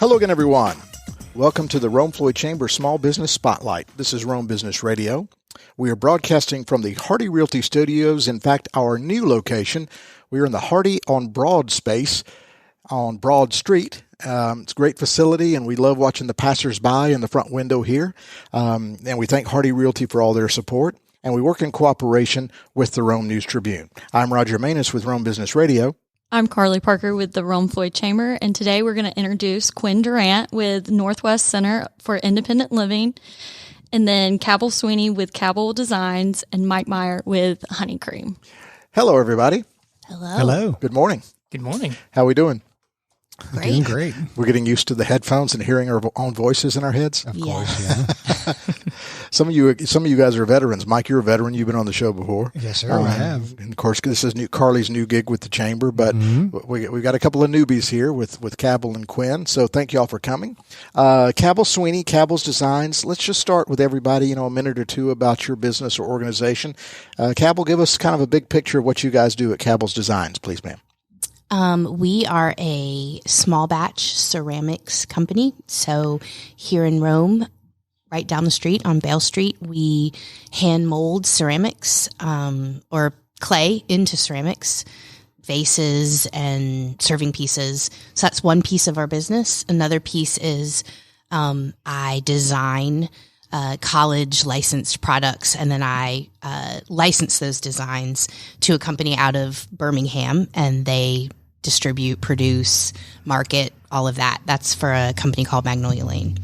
Hello again, everyone. Welcome to the Rome Floyd Chamber Small Business Spotlight. This is Rome Business Radio. We are broadcasting from the Hardy Realty Studios. In fact, our new location. We are in the Hardy on Broad space on Broad Street. It's a great facility, and we love watching the passersby in the front window here. And we thank Hardy Realty for all their support. And we work in cooperation with the Rome News Tribune. I'm Roger Manus with Rome Business Radio. I'm Carly Parker with the Rome Floyd Chamber, and today we're going to introduce Quinn Durrant with Northwest Center for Independent Living, and then Cabell Sweeney with Cabell Designs, and Mike Meyer with Honeycream. Hello, everybody. Hello. Hello. Good morning. Good morning. How are we doing? Great. Doing great. We're getting used to the headphones and hearing our own voices in our heads. Of course, yeah. Some of you guys are veterans. Mike, you're a veteran. You've been on the show before. Yes, sir. I have. And of course, this is Carly's new gig with the chamber, but we've got a couple of newbies here with Cabell and Quinn. So thank you all for coming. Cabell Sweeney, Cabell's Designs. Let's just start with everybody, a minute or two about your business or organization. Cabell, give us kind of a big picture of what you guys do at Cabell's Designs, please, ma'am. We are a small batch ceramics company. So here in Rome, right down the street on Bale Street, we hand mold ceramics or clay into ceramics, vases and serving pieces. So that's one piece of our business. Another piece is I design college licensed products, and then I license those designs to a company out of Birmingham, and they distribute, produce, market, all of that. That's for a company called Magnolia Lane.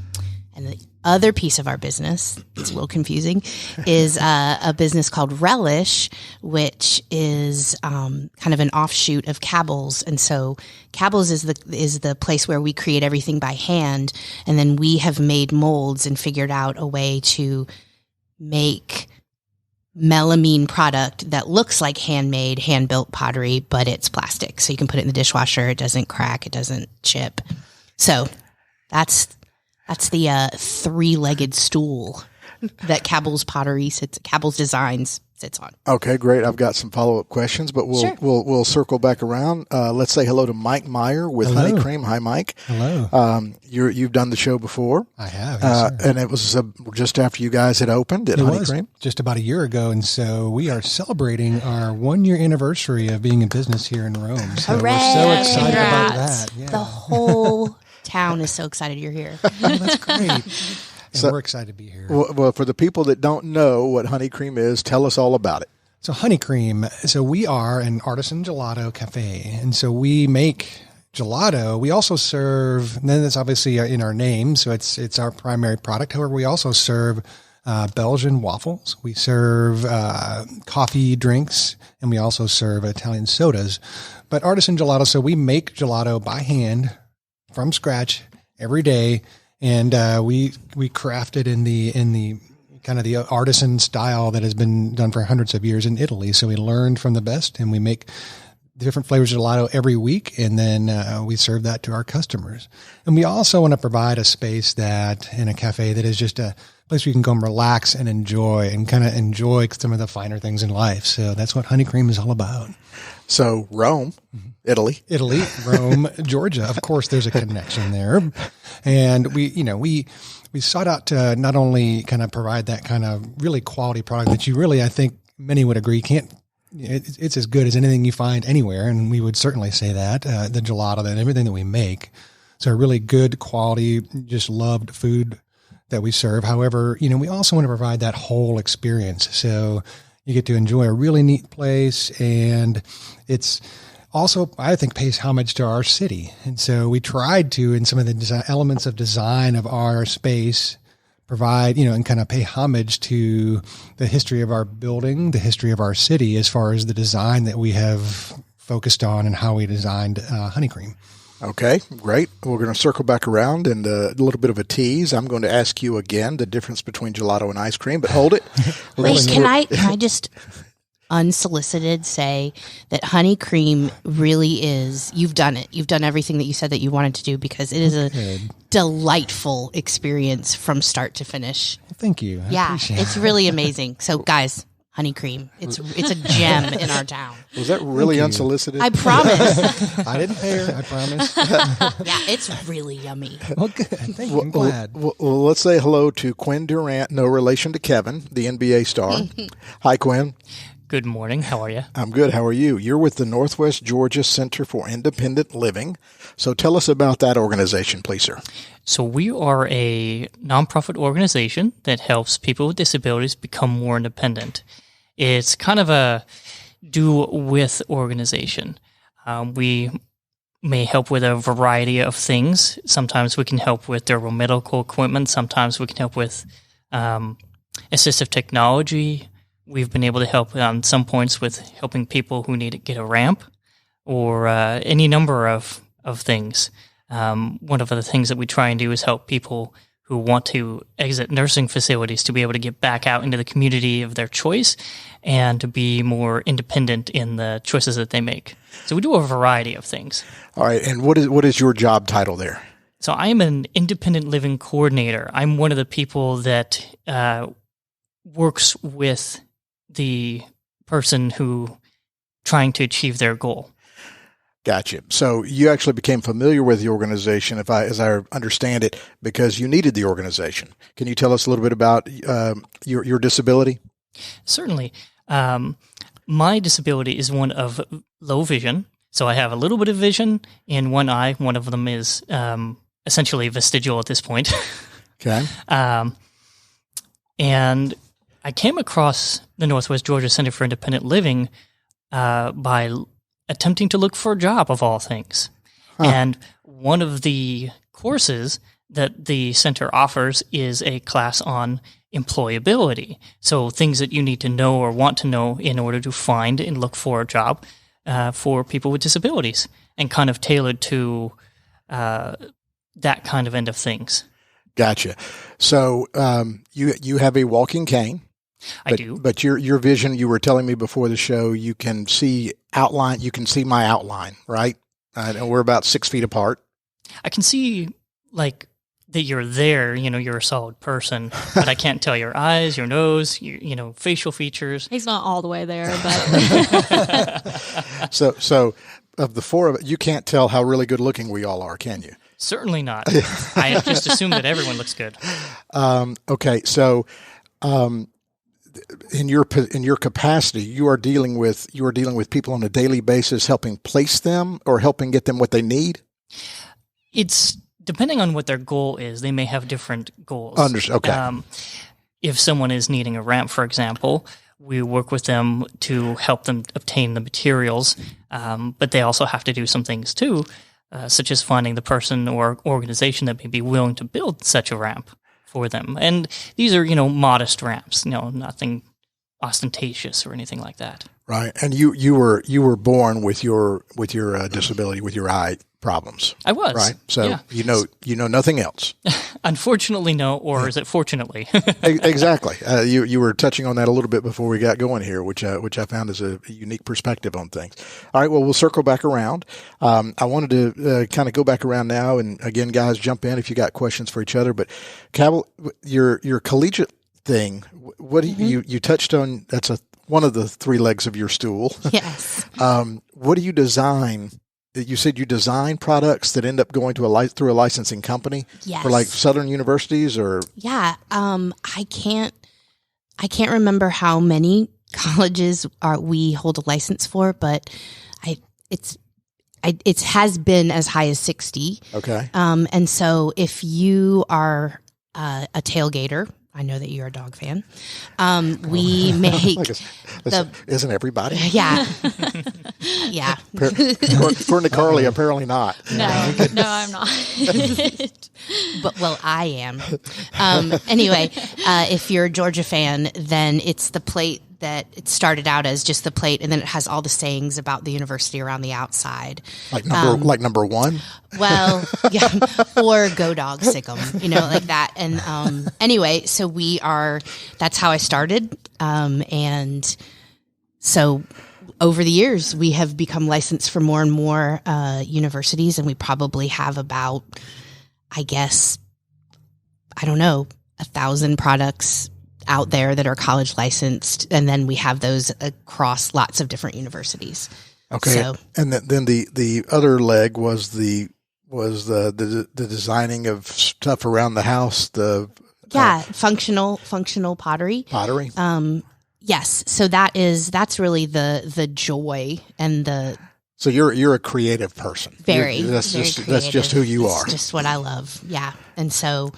And the other piece of our business, it's a little confusing, is a business called Relish, which is kind of an offshoot of Cabell's. And so Cabell's is the place where we create everything by hand, and then we have made molds and figured out a way to make melamine product that looks like handmade, hand-built pottery, but it's plastic. So you can put it in the dishwasher. It doesn't crack. It doesn't chip. So that's the three-legged stool that Cabell's Cabell's Designs sits on. Okay, great. I've got some follow-up questions, but we'll circle back around. Let's say hello to Mike Meyer with Honeycream. Hi, Mike. Hello. You've done the show before. I have, yes, and it was just after you guys had opened at Honeycream. Just about a year ago, and so we are celebrating our 1-year anniversary of being in business here in Rome. So Hooray! We're so excited Congrats. about that. Yeah. The whole town is so excited you're here. Oh, that's great. And we're excited to be here. Well, for the people that don't know what Honeycream is, tell us all about it. So Honeycream, so we are an Artisan Gelato cafe, and so we make gelato. We also serve, and then it's obviously in our name, so it's our primary product. However, we also serve Belgian waffles. We serve coffee drinks, and we also serve Italian sodas. But Artisan Gelato, so we make gelato by hand from scratch every day. And we craft it in the kind of the artisan style that has been done for hundreds of years in Italy. So we learned from the best, and we make different flavors of gelato every week, and then we serve that to our customers. And we also want to provide a space in a cafe that is just a place where you can go and relax and enjoy some of the finer things in life. So that's what Honeycream is all about. So Rome, Italy, Rome, Georgia. Of course, there's a connection there, and we sought out to not only kind of provide that kind of really quality product that you really, I think many would agree, it's as good as anything you find anywhere, and we would certainly say that the gelato and everything that we make. So a really good quality, just loved food that we serve. However, we also want to provide that whole experience. So you get to enjoy a really neat place, and it's also, I think, pays homage to our city. And so we tried to, in some of the elements of design of our space, provide, and kind of pay homage to the history of our building, the history of our city, as far as the design that we have focused on and how we designed Honeycream. Okay, great. We're going to circle back around, and a little bit of a tease. I'm going to ask you again the difference between gelato and ice cream, but hold it. Wait, can I just unsolicited say that Honeycream really is, you've done it. You've done everything that you said that you wanted to do, because it is a delightful experience from start to finish. Well, thank you. It's really amazing. So guys, Honeycream. It's a gem in our town. Was that really unsolicited? I promise. I didn't pay her. I promise. Yeah, it's really yummy. Well, good. Thank you. I'm glad. Well, let's say hello to Quinn Durant, no relation to Kevin, the NBA star. Hi, Quinn. Good morning. How are you? I'm good. How are you? You're with the Northwest Georgia Center for Independent Living. So tell us about that organization, please, sir. So we are a nonprofit organization that helps people with disabilities become more independent. It's kind of a do-with organization. We may help with a variety of things. Sometimes we can help with durable medical equipment. Sometimes we can help with assistive technology. We've been able to help on some points with helping people who need to get a ramp or any number of things. One of the things that we try and do is help people who want to exit nursing facilities to be able to get back out into the community of their choice and to be more independent in the choices that they make. So we do a variety of things. All right. And what is your job title there? So I am an independent living coordinator. I'm one of the people that works with the person who trying to achieve their goal. Gotcha. So you actually became familiar with the organization, as I understand it, because you needed the organization. Can you tell us a little bit about your disability? Certainly. My disability is one of low vision. So I have a little bit of vision in one eye. One of them is essentially vestigial at this point. Okay. And I came across the Northwest Georgia Center for Independent Living by attempting to look for a job, of all things. Huh. And one of the courses that the center offers is a class on employability. So things that you need to know or want to know in order to find and look for a job for people with disabilities, and kind of tailored to that kind of end of things. Gotcha. So you have a walking cane. I do. But your vision, you were telling me before the show, you can see outline. You can see my outline, right? And we're about 6 feet apart. I can see like that you're there. You're a solid person, but I can't tell your eyes, your nose, facial features. He's not all the way there, but So of the four of it, you can't tell how really good looking we all are, can you? Certainly not. I just assume that everyone looks good. Okay, so. In your capacity, you are dealing with people on a daily basis, helping place them or helping get them what they need. It's depending on what their goal is. They may have different goals. Okay. If someone is needing a ramp, for example, we work with them to help them obtain the materials, but they also have to do some things too, such as finding the person or organization that may be willing to build such a ramp for them. And these are, modest ramps, nothing ostentatious or anything like that. Right. And you were born with your disability, with your eye problems. I was. Right. So yeah. you know nothing else. Unfortunately, no, or is it fortunately? Exactly. You were touching on that a little bit before we got going here, which I found is a unique perspective on things. All right. Well, we'll circle back around. I wanted to kind of go back around now, and again, guys, jump in if you got questions for each other. But Cabell, your collegiate thing, what you touched on? That's one of the three legs of your stool. Yes. What do you design? You said you design products that end up going to through a licensing company. Yes. For like Southern universities, or yeah. I can't remember how many colleges we hold a license for, but it has been as high as 60. Okay. And so if you are a tailgater, I know that you're a dog fan. We make isn't everybody? Yeah, yeah. For Carly, apparently not. no, I'm not. But I am. Anyway, if you're a Georgia fan, then it's the plate that it started out as just the plate, and then it has all the sayings about the university around the outside. Like number one? Well, yeah, or Go Dog Sick 'em, like that. And anyway, so that's how I started. And so over the years, we have become licensed for more and more universities, and we probably have about, I guess, 1,000 products out there that are college licensed, and then we have those across lots of different universities. Okay, So, and then the other leg was the designing of stuff around the house. functional pottery. Pottery. Yes, so that's really the joy and the So you're a creative person. very That's very just creative. who you are. It's just what I love. Yeah, and so.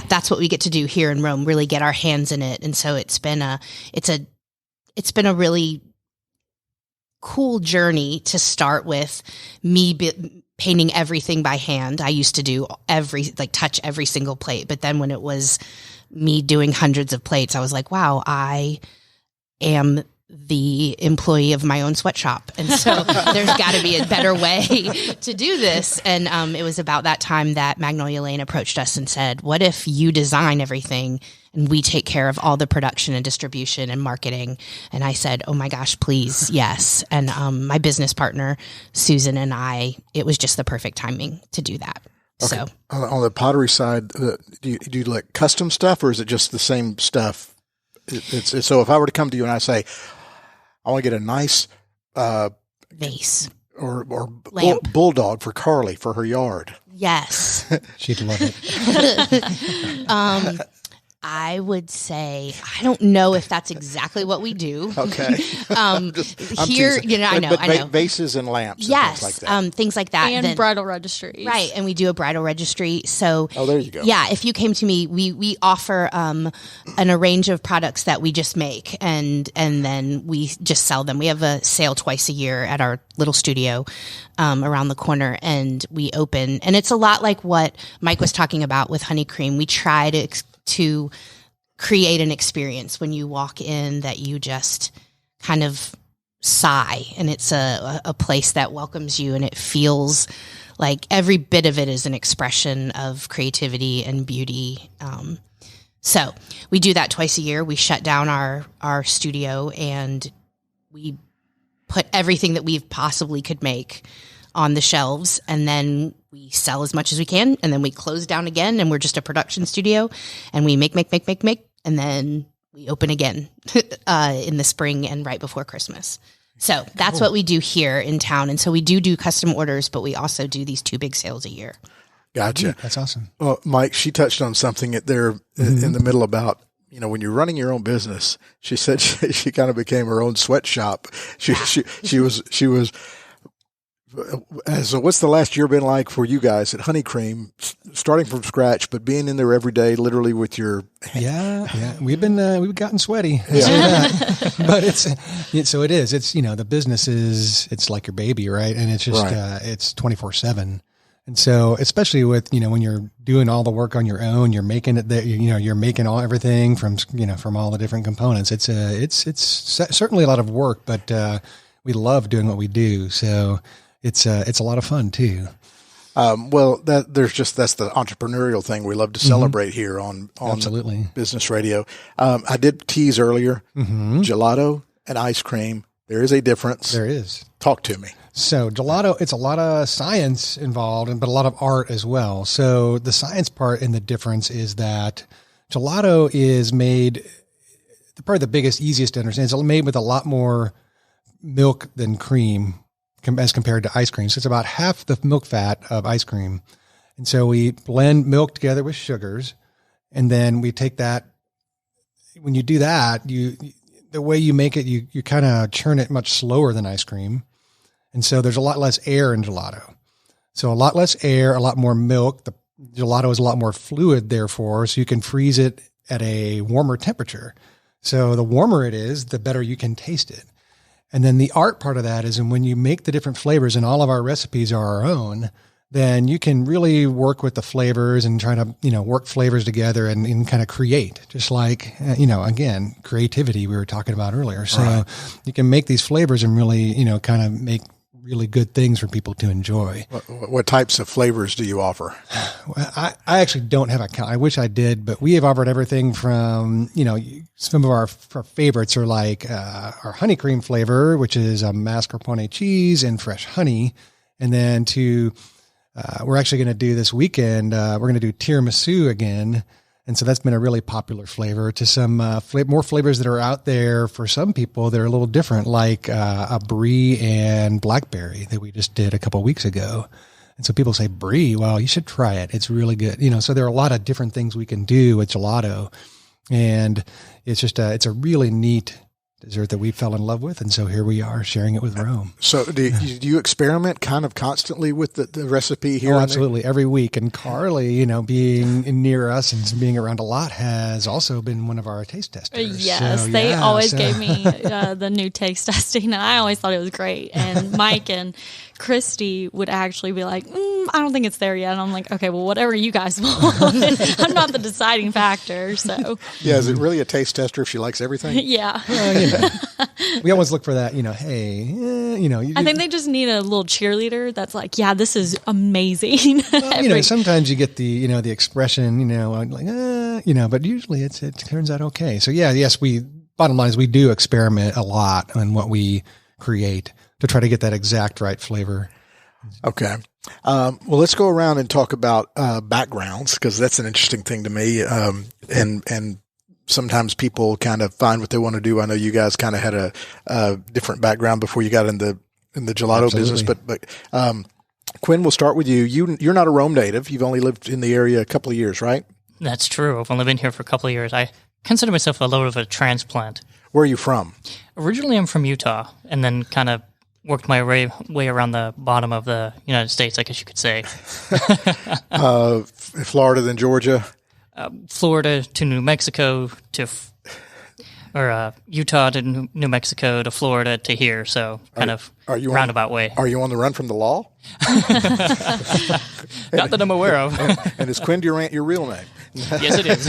That's what we get to do here in Rome. Really get our hands in it, and so it's been a really cool journey to start with me painting everything by hand. I used to do touch every single plate, but then when it was me doing hundreds of plates, I was like, wow, I am the employee of my own sweatshop. And so there's got to be a better way to do this. And it was about that time that Magnolia Lane approached us and said, what if you design everything and we take care of all the production and distribution and marketing? And I said, oh my gosh, please, yes. And my business partner, Susan, and I, it was just the perfect timing to do that. Okay. So on the pottery side, do you like custom stuff, or is it just the same stuff? It's so if I were to come to you and I say, I want to get a nice vase or lamp. bulldog for Carly for her yard. Yes. She'd love it. I would say, I don't know if that's exactly what we do. Okay. Here, I know. Vases and lamps. Yes. And things like that. And bridal registries. Right. And we do a bridal registry. So, there you go. Yeah. If you came to me, we offer a range of products that we just make and then we just sell them. We have a sale twice a year at our little studio around the corner, and we open. And it's a lot like what Mike was talking about with Honeycream. We try to create an experience when you walk in that you just kind of sigh, and it's a place that welcomes you, and it feels like every bit of it is an expression of creativity and beauty. So we do that twice a year. We shut down our studio and we put everything that we possibly could make on the shelves, and then we sell as much as we can, and then we close down again, and we're just a production studio, and we make, and then we open again in the spring and right before Christmas. So that's what we do here in town. And so we do custom orders, but we also do these 2 big sales a year. Gotcha. That's awesome. Well, Mike, she touched on something there in the middle about, when you're running your own business. She said she kind of became her own sweatshop. She was. So what's the last year been like for you guys at Honeycream, starting from scratch, but being in there every day, literally with your Yeah. We've gotten sweaty. Yeah. But so it is. It's, the business it's like your baby, right? And it's just, it's 24/7. And so, especially with, when you're doing all the work on your own, you're making it that, you're making everything from all the different components. It's certainly a lot of work, but, we love doing what we do. So it's a lot of fun too. Well, that's the entrepreneurial thing we love to celebrate here on Absolutely. Business Radio. I did tease earlier, gelato and ice cream. There is a difference. There is. Talk to me. So gelato, it's a lot of science involved, but a lot of art as well. So the science part and the difference is that gelato is made, probably the biggest, easiest to understand, it's made with a lot more milk than cream as compared to ice cream. So it's about half the milk fat of ice cream. And so we blend milk together with sugars, and then we take that. When you do that, the way you make it, you kind of churn it much slower than ice cream. And so there's a lot less air in gelato. So a lot less air, a lot more milk. The gelato is a lot more fluid, therefore, so you can freeze it at a warmer temperature. So the warmer it is, the better you can taste it. And then the art part of that is, and when you make the different flavors, and all of our recipes are our own, then you can really work with the flavors and try to, work flavors together and kind of create, just like, again, creativity we were talking about earlier. So you can make these flavors and really, kind of make really good things for people to enjoy. What types of flavors do you offer? Well, I actually don't have a count. I wish I did, but we have offered everything from, some of our favorites are like our Honeycream flavor, which is a mascarpone cheese and fresh honey. And then we're actually going to do this weekend, we're going to do tiramisu again. And so that's been a really popular flavor to some more flavors that are out there for some people that are a little different, like a brie and blackberry that we just did a couple of weeks ago. And so people say, brie, well, you should try it. It's really good. So there are a lot of different things we can do with gelato. And it's just it's a really neat dessert that we fell in love with. And so here we are sharing it with Rome. So do you experiment kind of constantly with the recipe here? Oh, absolutely. Every week. And Carly, being near us and being around a lot has also been one of our taste testers. Yes, so, they always gave me the new taste testing. And I always thought it was great. And Mike and Christy would actually be like, I don't think it's there yet. And I'm like, okay, well, whatever you guys want. I'm not the deciding factor. So yeah, is it really a taste tester if she likes everything? Yeah. We always look for that, hey, I think they just need a little cheerleader that's like, yeah, this is amazing. Well, sometimes you get the expression, like, but usually it turns out okay. So yeah, yes, bottom line is we do experiment a lot on what we create to try to get that exact right flavor. Okay. Well, let's go around and talk about backgrounds, because that's an interesting thing to me. And sometimes people kind of find what they want to do. I know you guys kind of had a different background before you got in the gelato business, but Quinn, we'll start with you. You're not a Rome native. You've only lived in the area a couple of years, right? That's true. I've only been here for a couple of years. I consider myself a little bit of a transplant. Where are you from? Originally, I'm from Utah, and then kind of worked my way around the bottom of the United States, I guess you could say. Florida, then Georgia? Florida to New Mexico or Utah to New Mexico to Florida to here, so kind of roundabout way. Are you on the run from the law? Not that I'm aware of. And is Quinn Durant your real name? Yes, it is.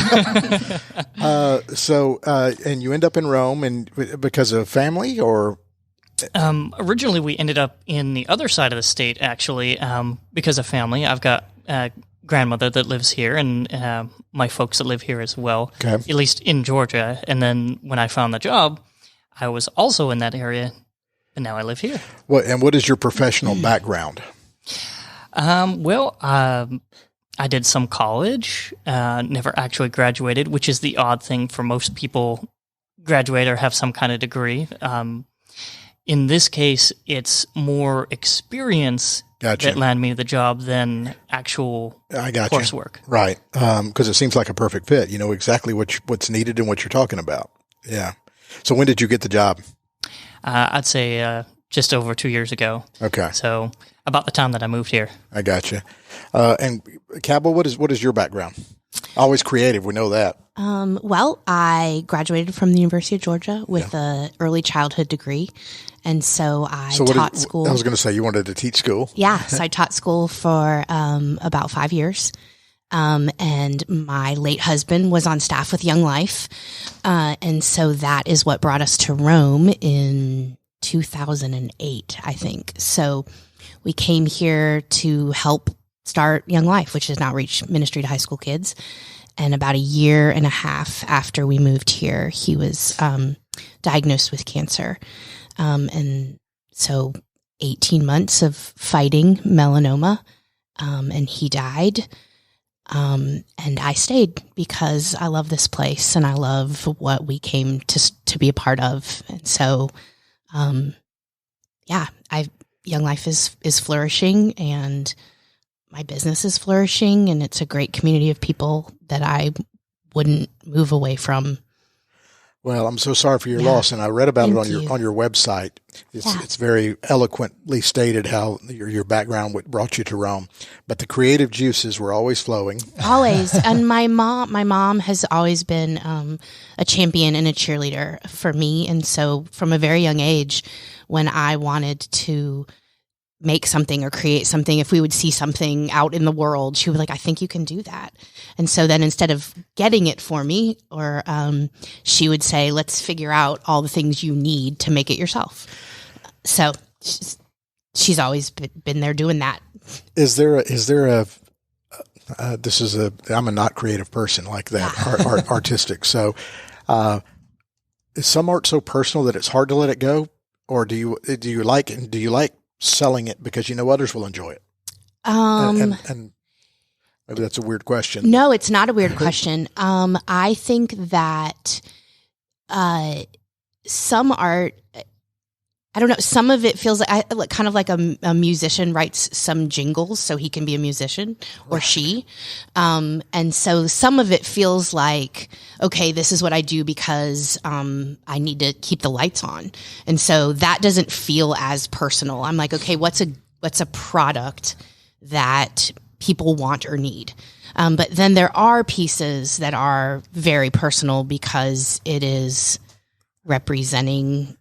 So and you end up in Rome and because of family or? Originally, we ended up in the other side of the state, actually, because of family. I've got a grandmother that lives here and my folks that live here as well, okay. At least in Georgia. And then when I found the job, I was also in that area, and now I live here. What is your professional background? I did some college, never actually graduated, which is the odd thing for most people graduate or have some kind of degree. In this case, it's more experience that landed me the job than actual coursework. Right. Because it seems like a perfect fit. You know exactly what's needed and what you're talking about. Yeah. So when did you get the job? I'd say just over 2 years ago. Okay. So about the time that I moved here. I got you. And Cabell, what is your background? Always creative. We know that. Well, I graduated from the University of Georgia with an early childhood degree. And so I taught school. I was going to say you wanted to teach school. Yeah. So I taught school for about 5 years. And my late husband was on staff with Young Life. And so that is what brought us to Rome in 2008, I think. So we came here to help start Young Life, which is an outreach ministry to high school kids. And about a year and a half after we moved here, he was diagnosed with cancer. And so 18 months of fighting melanoma, and he died. And I stayed because I love this place and I love what we came to be a part of. And so, Young Life is flourishing and my business is flourishing, and it's a great community of people that I wouldn't move away from. Well, I'm so sorry for your loss, and I read about it on your website. It's very eloquently stated how your background brought you to Rome, but the creative juices were always flowing. Always, and my mom has always been a champion and a cheerleader for me, and so from a very young age, when I wanted to make something or create something, if we would see something out in the world, she would be like, I think you can do that. And so then instead of getting it for me, or she would say, let's figure out all the things you need to make it yourself. So she's always been there doing that. I'm a not creative person like that, artistic. So is some art so personal that it's hard to let it go? Or do you like selling it because you know others will enjoy it? Maybe that's a weird question. No, it's not a weird question. I think that some art, I don't know, some of it feels like kind of like a musician writes some jingles so he can be a musician, or she. And so some of it feels like, okay, this is what I do because I need to keep the lights on. And so that doesn't feel as personal. I'm like, okay, what's a product that people want or need? But then there are pieces that are very personal because it is representing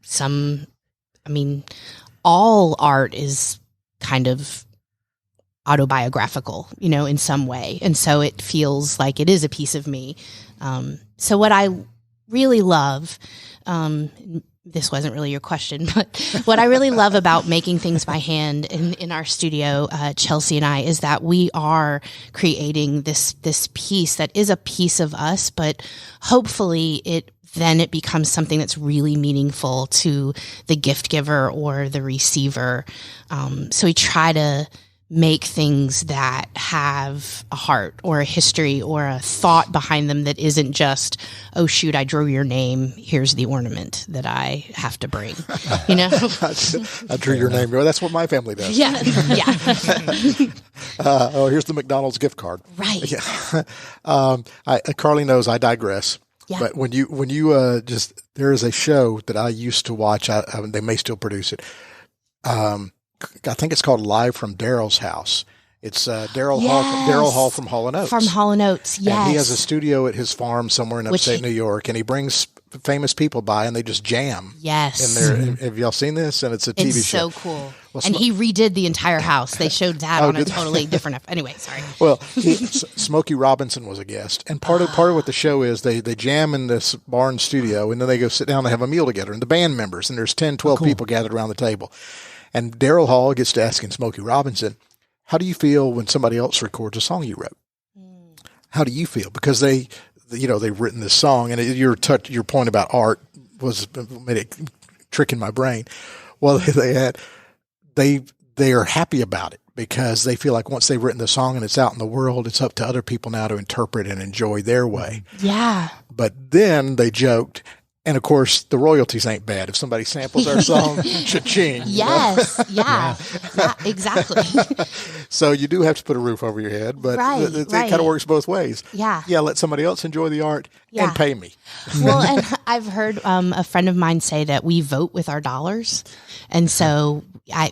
all art is kind of autobiographical, in some way. And so it feels like it is a piece of me. So what I really love, this wasn't really your question, but what I really love about making things by hand in our studio, Chelsea and I, is that we are creating this piece that is a piece of us, but hopefully it becomes something that's really meaningful to the gift giver or the receiver. So we try to make things that have a heart or a history or a thought behind them that isn't just, oh shoot, I drew your name, here's the ornament that I have to bring. I drew your name. That's what my family does. Yeah. Here's the McDonald's gift card. Right. Yeah. Carly knows I digress. Yeah. But when you there is a show that I used to watch. They may still produce it. I think it's called Live from Daryl's House. It's Daryl Hall from Hall & Oates. From Hall & Oates, yes. And he has a studio at his farm somewhere in upstate New York, and he brings famous people by, and they just jam. Yes. In there. Have y'all seen this? And it's a TV show. It's so cool. Well, and he redid the entire house. They showed that on a totally different. Anyway, sorry. Well, Smokey Robinson was a guest, and part of what the show is, they jam in this barn studio, and then they go sit down and have a meal together, and the band members, and there's 10, 12 people gathered around the table. And Daryl Hall gets to asking Smokey Robinson, how do you feel when somebody else records a song you wrote? How do you feel? Because they've written this song, and your point about art made it trick in my brain. Well, they are happy about it because they feel like once they've written the song and it's out in the world, it's up to other people now to interpret and enjoy their way. Yeah. But then they joked, and of course, the royalties ain't bad. If somebody samples our song, cha-ching. Yes, yeah, exactly. So you do have to put a roof over your head, but it kind of works both ways. Yeah. Yeah, let somebody else enjoy the art and pay me. Well, and I've heard a friend of mine say that we vote with our dollars. And so,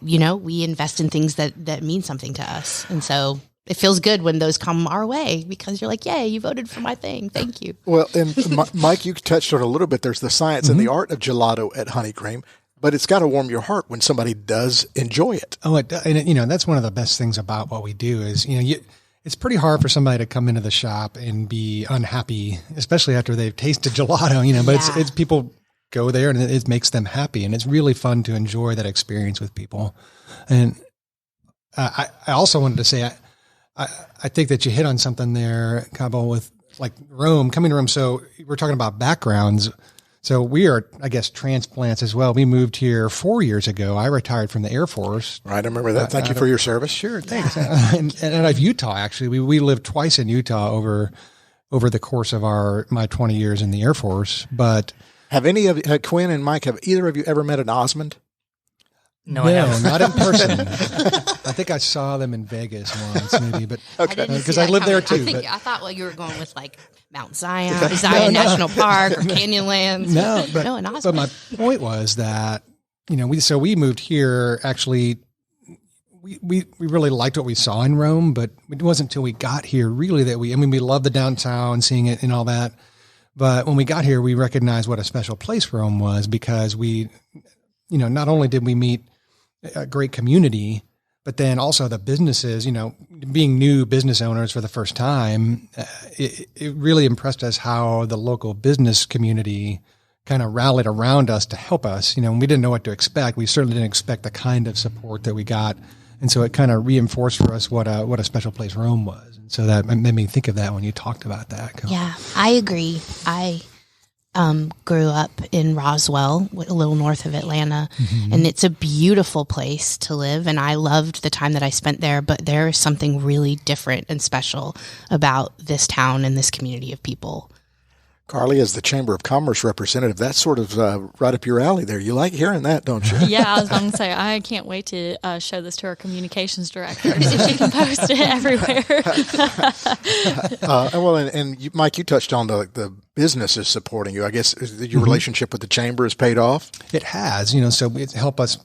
we invest in things that mean something to us. And so it feels good when those come our way because you're like, yay, you voted for my thing. Thank you. Well, and Mike, you touched on it a little bit. There's the science and the art of gelato at Honeycream, but it's got to warm your heart when somebody does enjoy it. Oh, and that's one of the best things about what we do is, it's pretty hard for somebody to come into the shop and be unhappy, especially after they've tasted gelato, but it's people go there and it makes them happy. And it's really fun to enjoy that experience with people. And I also wanted to say, I think that you hit on something there, Cabell, with like coming to Rome. So we're talking about backgrounds. So we are, I guess, transplants as well. We moved here 4 years ago. I retired from the Air Force. Right. I remember that. Thank you for your service. Sure. Thanks. And out of Utah, actually, we lived twice in Utah over the course of my 20 years in the Air Force. But have any of Quinn and Mike, have either of you ever met an Osmond? No, not in person. I think I saw them in Vegas once, maybe, but because I lived there too. I thought you were going with like Mount Zion National Park or Canyonlands. But my point was that we moved here. Actually, we really liked what we saw in Rome, but it wasn't until we got here really that we loved the downtown, seeing it and all that. But when we got here, we recognized what a special place Rome was because we, not only did we meet a great community, but then also the businesses, being new business owners for the first time, it really impressed us how the local business community kind of rallied around us to help us. We didn't know what to expect. We certainly didn't expect the kind of support that we got. And so it kind of reinforced for us what a special place Rome was. And so that made me think of that when you talked about that. Yeah, I agree. grew up in Roswell, a little north of Atlanta, and it's a beautiful place to live. And I loved the time that I spent there, but there is something really different and special about this town and this community of people. Carly, as the Chamber of Commerce representative, that's sort of right up your alley there. You like hearing that, don't you? Yeah, I was going to say, I can't wait to show this to our communications director, see if she can post it everywhere. Mike, you touched on the businesses supporting you. I guess your relationship with the Chamber has paid off? It has, so it's helped us,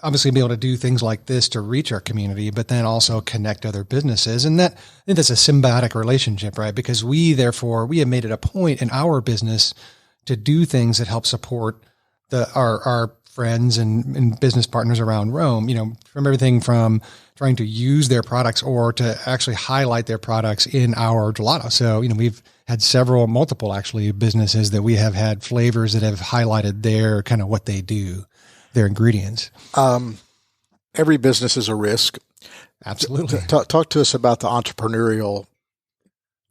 obviously be able to do things like this to reach our community, but then also connect other businesses. And I think that's a symbiotic relationship, right? Because we have made it a point in our business to do things that help support our friends and business partners around Rome, from everything from trying to use their products or to actually highlight their products in our gelato. So, we've had multiple actually businesses that we have had flavors that have highlighted their kind of what they do, their ingredients. Every business is a risk. Absolutely. Talk to us about the entrepreneurial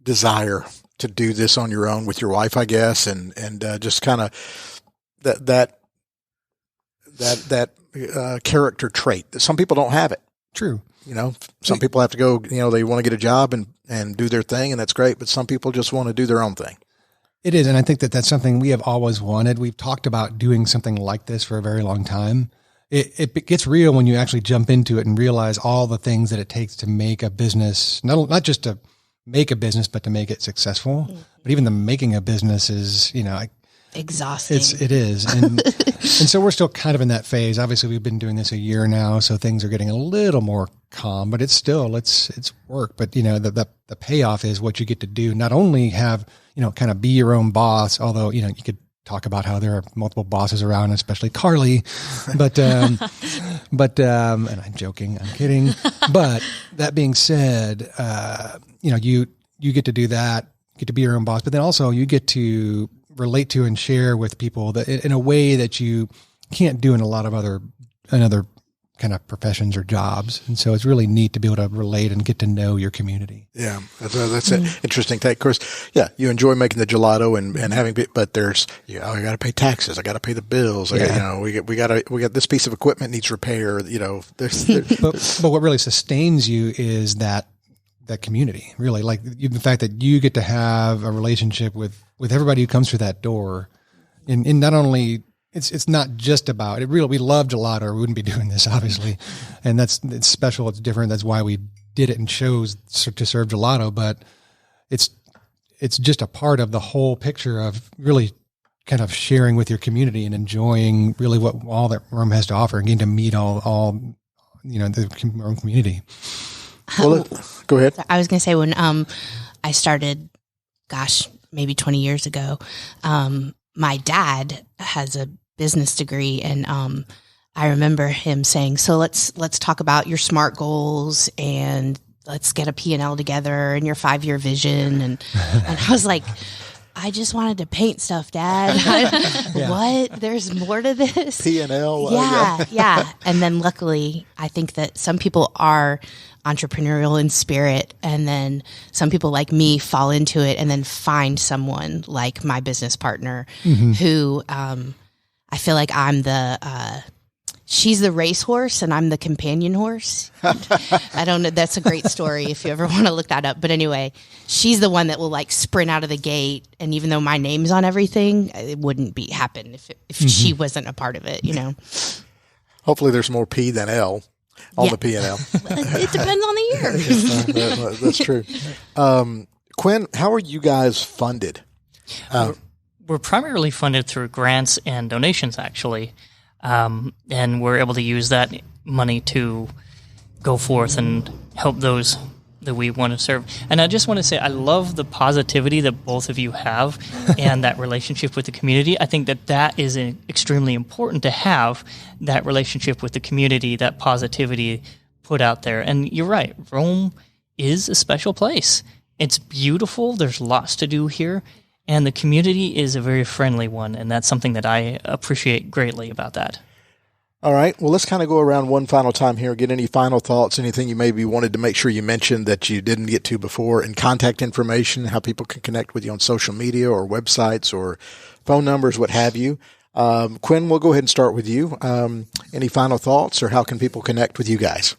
desire to do this on your own with your wife, I guess, and just kind of that character trait that some people don't have it. True. Some people have to go, they want to get a job and do their thing, and that's great. But some people just want to do their own thing. It is. And I think that's something we have always wanted. We've talked about doing something like this for a very long time. It gets real when you actually jump into it and realize all the things that it takes to make a business, not just to make a business, but to make it successful. Mm-hmm. But even the making a business is, exhausting. It is. And so we're still kind of in that phase. Obviously we've been doing this a year now, so things are getting a little more calm, but it's still, it's work. But the payoff is what you get to do. Not only have, kind of be your own boss, although, you could talk about how there are multiple bosses around, especially Carly, but and I'm joking, I'm kidding. But that being said, you get to do that, get to be your own boss, but then also you get to relate to and share with people that in a way that you can't do in a lot of other kind of professions or jobs. And so it's really neat to be able to relate and get to know your community. Yeah. That's an interesting take. Of course, yeah, you enjoy making the gelato and having, but there's, I got to pay taxes. I got to pay the bills. We got this piece of equipment needs repair. But what really sustains you is that community, really, like the fact that you get to have a relationship with everybody who comes through that door. And not only, it's not just about it. Really, we love gelato, or we wouldn't be doing this, obviously. And it's special. It's different. That's why we did it and chose to serve gelato. But it's just a part of the whole picture of really kind of sharing with your community and enjoying really what all that Rome has to offer and getting to meet all the Rome community. Well, go ahead. I was going to say when I started, maybe 20 years ago, my dad has a business degree, and I remember him saying, so let's talk about your SMART goals and let's get a P&L together and your 5-year vision. And I was like, I just wanted to paint stuff, Dad. What? There's more to this? P&L? Yeah. And then luckily, I think that some people are entrepreneurial in spirit, and then some people like me fall into it and then find someone like my business partner who I feel like I'm she's the racehorse and I'm the companion horse. I don't know. That's a great story if you ever want to look that up. But anyway, she's the one that will like sprint out of the gate. And even though my name's on everything, it wouldn't happen if she wasn't a part of it, Hopefully there's more P than L on the P&L. It depends on the year. That's true. Quinn, how are you guys funded? We're primarily funded through grants and donations, actually. And we're able to use that money to go forth and help those that we want to serve. And I just want to say, I love the positivity that both of you have and that relationship with the community. I think that is extremely important to have that relationship with the community, that positivity put out there. And you're right, Rome is a special place. It's beautiful. There's lots to do here. And the community is a very friendly one, and that's something that I appreciate greatly about that. All right. Well, let's kind of go around one final time here. Get any final thoughts, anything you maybe wanted to make sure you mentioned that you didn't get to before, and contact information, how people can connect with you on social media or websites or phone numbers, what have you. Quinn, we'll go ahead and start with you. Any final thoughts, or how can people connect with you guys?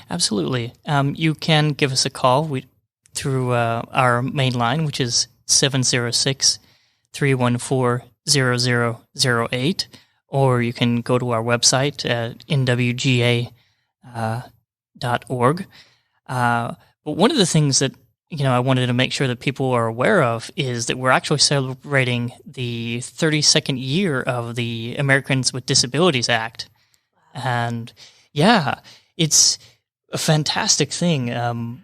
Absolutely. You can give us a call through our main line, which is 706-314-0008, or you can go to our website at nwga.org. But one of the things that I wanted to make sure that people are aware of is that we're actually celebrating the 32nd year of the Americans with Disabilities Act. And yeah, it's a fantastic thing.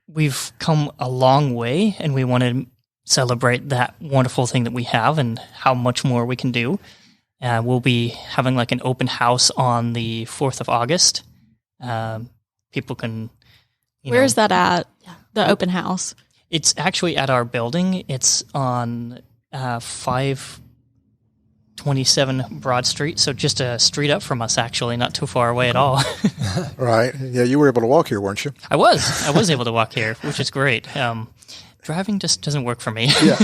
We've come a long way, and we want to celebrate that wonderful thing that we have and how much more we can do. We'll be having like an open house on the 4th of August. People can... Where's that at, the open house? It's actually at our building. It's on 527 Broad Street, so just a street up from us, actually, not too far away at all. Right. Yeah, you were able to walk here, weren't you? I was able to walk here, which is great. Driving just doesn't work for me. Yeah.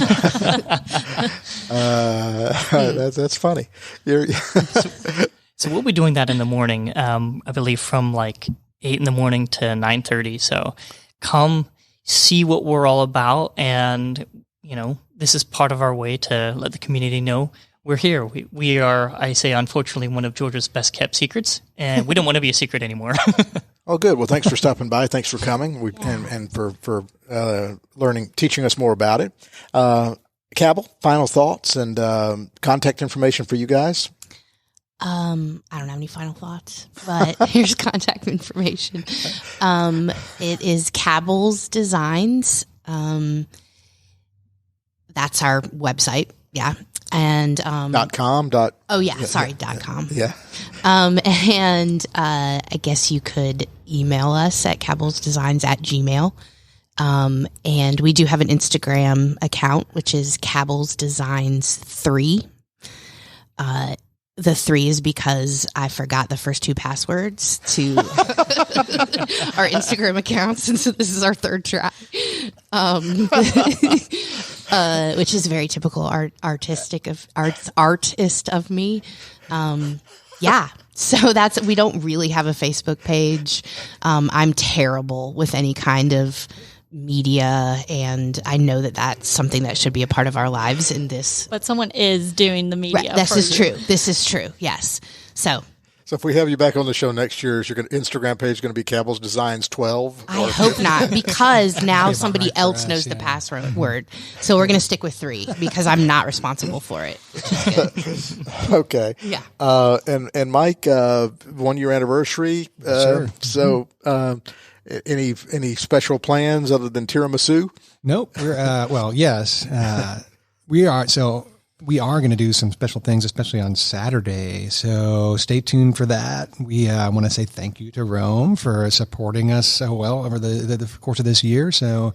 That's funny. So we'll be doing that in the morning, I believe from like 8 in the morning to 9:30. So come see what we're all about. And, this is part of our way to let the community know we're here. We are, I say, unfortunately, one of Georgia's best kept secrets, and we don't want to be a secret anymore. Oh, good. Well, thanks for stopping by. Thanks for coming and for teaching us more about it. Cabell, final thoughts and contact information for you guys. I don't have any final thoughts, but here's contact information. It is Cabell's Designs. That's our website. Yeah. And, .com. .com. Yeah. And, I guess you could email us at cabellsdesigns@gmail. And we do have an Instagram account, which is Cabell's Designs 3. The 3 is because I forgot the first 2 passwords to our Instagram accounts, and so this is our third try, which is very typical artist of me. Yeah, so we don't really have a Facebook page. I'm terrible with any kind of media, and I know that that's something that should be a part of our lives in this. But someone is doing the media. Right, this is true. Yes. So if we have you back on the show next year, is your Instagram page going to be Cabell's Designs 12? I hope not, because now somebody else knows the password. So we're going to stick with 3 because I'm not responsible for it, which is good. Okay. Yeah. And Mike, 1 year anniversary. Sure. So, any special plans other than tiramisu? Nope. We're yes, we are. So we are going to do some special things, especially on Saturday. So stay tuned for that. We want to say thank you to Rome for supporting us so well over the course of this year. So,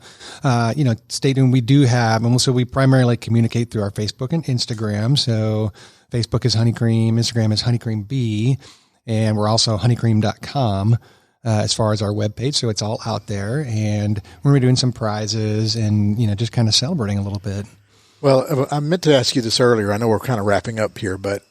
stay tuned. We do have, and so we primarily communicate through our Facebook and Instagram. So Facebook is Honeycream, Instagram is Honeycream B, and we're also honeycream.com. As far as our webpage. So it's all out there, and we're going to be doing some prizes and, just kind of celebrating a little bit. Well, I meant to ask you this earlier. I know we're kind of wrapping up here, but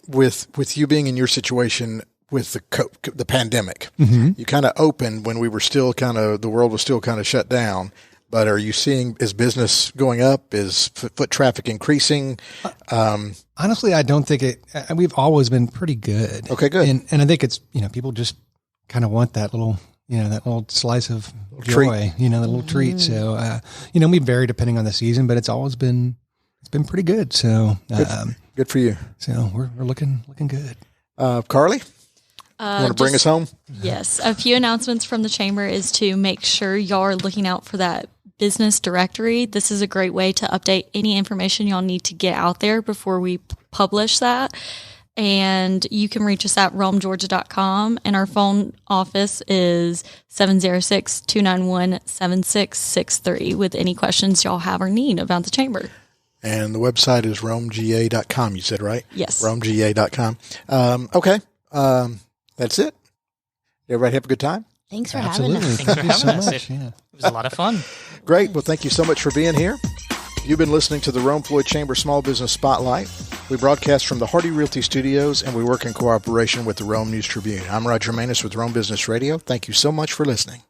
with you being in your situation with the pandemic, you kind of opened when we were still the world was still kind of shut down. But are you seeing, is business going up? Is foot traffic increasing? Honestly, I don't think we've always been pretty good. Okay, good. And I think it's, people just kind of want that little, that little slice of joy, that little treat. So, we vary depending on the season, but it's been pretty good. So, good for you. So we're looking good. Carly, you want to bring us home? Yes. A few announcements from the chamber is to make sure y'all are looking out for that business directory. This is a great way to update any information y'all need to get out there before we publish that. And you can reach us at romegeorgia.com, and our phone office is 706-291-7663 with any questions y'all have or need about the chamber. And the website is romega.com, you said, right? Yes. romega.com. Okay. That's it. Everybody have a good time? Thanks for having us. Thanks for having us. Yeah. It was a lot of fun. Great. Well, thank you so much for being here. You've been listening to the Rome Floyd Chamber Small Business Spotlight. We broadcast from the Hardy Realty Studios, and we work in cooperation with the Rome News Tribune. I'm Roger Manus with Rome Business Radio. Thank you so much for listening.